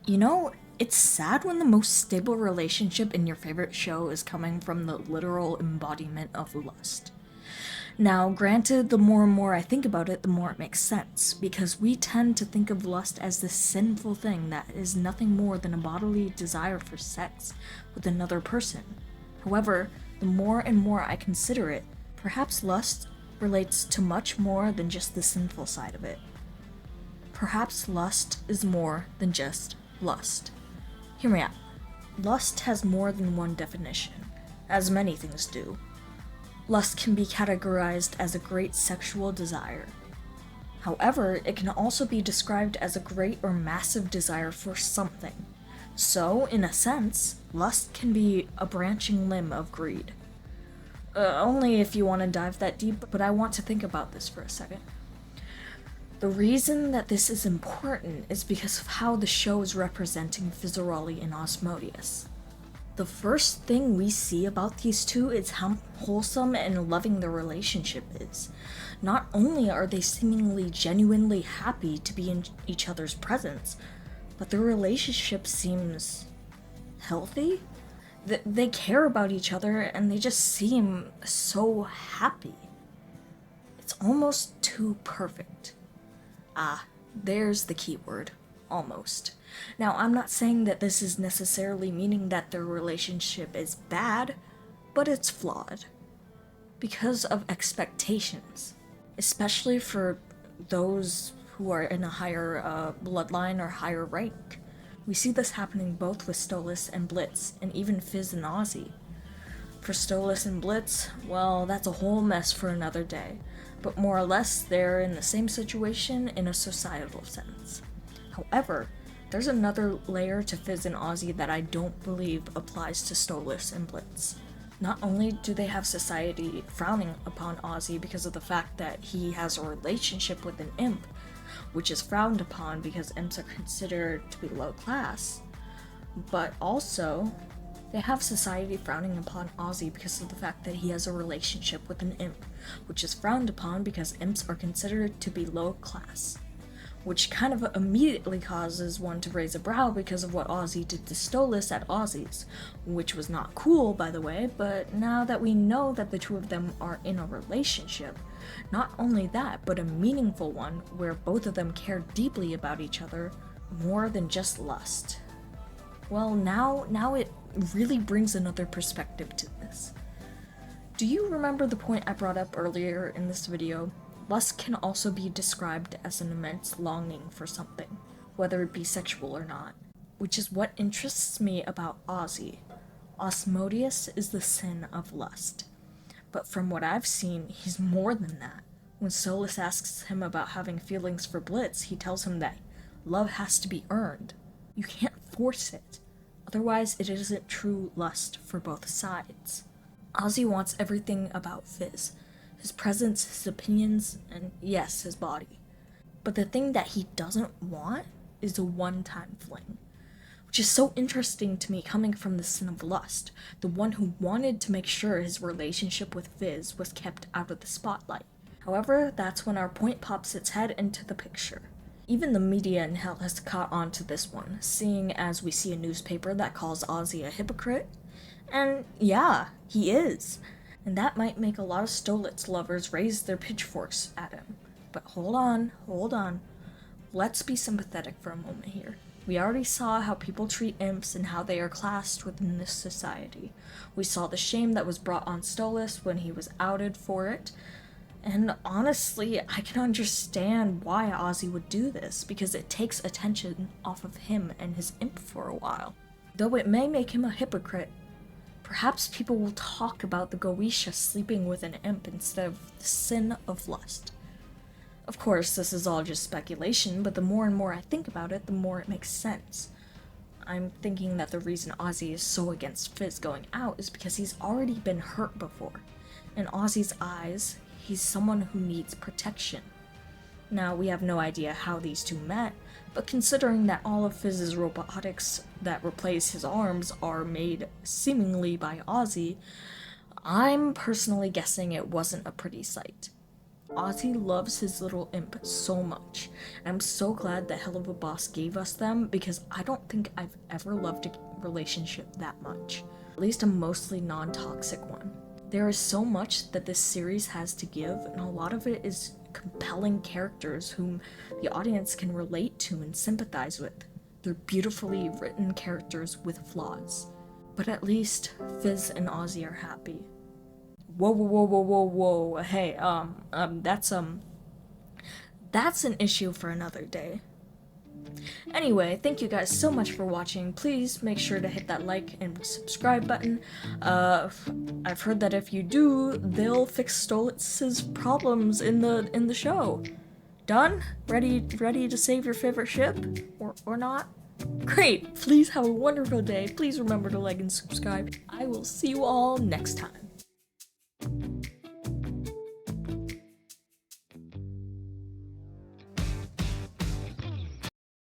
You know, it's sad when the most stable relationship in your favorite show is coming from the literal embodiment of lust. Now, granted, the more and more I think about it, the more it makes sense, because we tend to think of lust as this sinful thing that is nothing more than a bodily desire for sex with another person. However, the more and more I consider it, perhaps lust relates to much more than just the sinful side of it. Perhaps lust is more than just lust. Hear me out. Lust has more than one definition, as many things do. Lust can be categorized as a great sexual desire. However, it can also be described as a great or massive desire for something. So, in a sense, lust can be a branching limb of greed. Only if you want to dive that deep, but I want to think about this for a second. The reason that this is important is because of how the show is representing Fizaroli and Osmodeus. The first thing we see about these two is how wholesome and loving their relationship is. Not only are they seemingly genuinely happy to be in each other's presence, but their relationship seems healthy. They care about each other and they just seem so happy. It's almost too perfect. There's the key word. Almost. Now, I'm not saying that this is necessarily meaning that their relationship is bad, but it's flawed. Because of expectations. Especially for those who are in a higher bloodline or higher rank. We see this happening both with Stolas and Blitz, and even Fizz and Ozzie. For Stolas and Blitz, well, that's a whole mess for another day. But more or less, they're in the same situation in a societal sense. However, there's another layer to Fizz and Ozzie that I don't believe applies to Stolas and Blitz. Not only do they have society frowning upon Ozzie because of the fact that he has a relationship with an imp, which is frowned upon because imps are considered to be low class, but also they have society frowning upon Ozzie because of the fact that he has a relationship with an imp, which is frowned upon because imps are considered to be low class. Which kind of immediately causes one to raise a brow because of what Ozzie did to Stolas at Ozzie's, which was not cool, by the way, but now that we know that the two of them are in a relationship, not only that, but a meaningful one where both of them care deeply about each other, more than just lust. Well, now it really brings another perspective to this. Do you remember the point I brought up earlier in this video? Lust can also be described as an immense longing for something, whether it be sexual or not, which is what interests me about Ozzie. Osmodeus is the sin of lust, but from what I've seen, he's more than that. When Stolas asks him about having feelings for Blitz, he tells him that love has to be earned. You can't force it, otherwise it isn't true lust for both sides. Ozzie wants everything about Fizz. His presence, his opinions, and yes, his body. But the thing that he doesn't want is a one-time fling. Which is so interesting to me coming from the sin of lust, the one who wanted to make sure his relationship with Fizz was kept out of the spotlight. However, that's when our point pops its head into the picture. Even the media in hell has caught on to this one, seeing as we see a newspaper that calls Ozzie a hypocrite. And yeah, he is. And that might make a lot of Stolas lovers raise their pitchforks at him. But hold on. Let's be sympathetic for a moment here. We already saw how people treat imps and how they are classed within this society. We saw the shame that was brought on Stolas when he was outed for it. And honestly, I can understand why Ozzie would do this, because it takes attention off of him and his imp for a while. Though it may make him a hypocrite, perhaps people will talk about the Goetia sleeping with an imp instead of the sin of lust. Of course, this is all just speculation, but the more and more I think about it, the more it makes sense. I'm thinking that the reason Ozzie is so against Fizz going out is because he's already been hurt before. In Ozzie's eyes, he's someone who needs protection. Now, we have no idea how these two met, but considering that all of Fizz's robotics that replace his arms are made seemingly by Ozzie, I'm personally guessing it wasn't a pretty sight. Ozzie loves his little imp so much. I'm so glad that Helluva Boss gave us them because I don't think I've ever loved a relationship that much. At least a mostly non-toxic one. There is so much that this series has to give, and a lot of it is compelling characters whom the audience can relate to and sympathize with. They're beautifully written characters with flaws. But at least Fizz and Ozzie are happy. Whoa, whoa, whoa, whoa, whoa, whoa, hey, that's an issue for another day. Anyway, thank you guys so much for watching. Please make sure to hit that like and subscribe button. I've heard that if you do, they'll fix Stolitz's problems in the show. Done? Ready to save your favorite ship? Or not? Great! Please have a wonderful day. Please remember to like and subscribe. I will see you all next time.